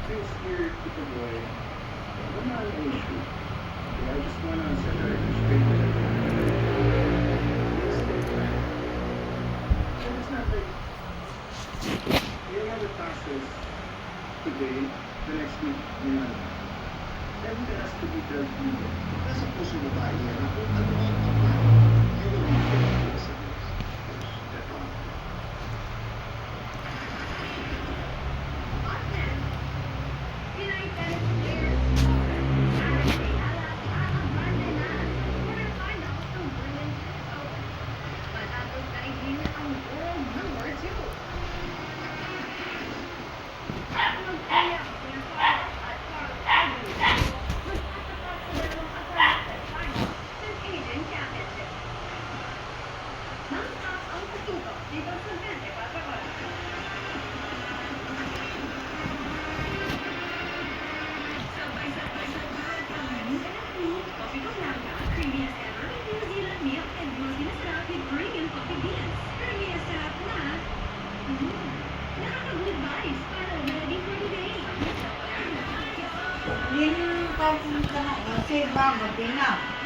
since you're Tito Boy, wala na an issue. Okay, I just wanna set the record straight with everyone. It's different. So it's not like you'll have the taxes today, the next week, you know. Everything has to be dealt with. Nasa puso mo ba iyan na kung ano ang ama, you will be faithful to the siblings? That's all. Yun yung pagpunta na, kasi ba, gabi na.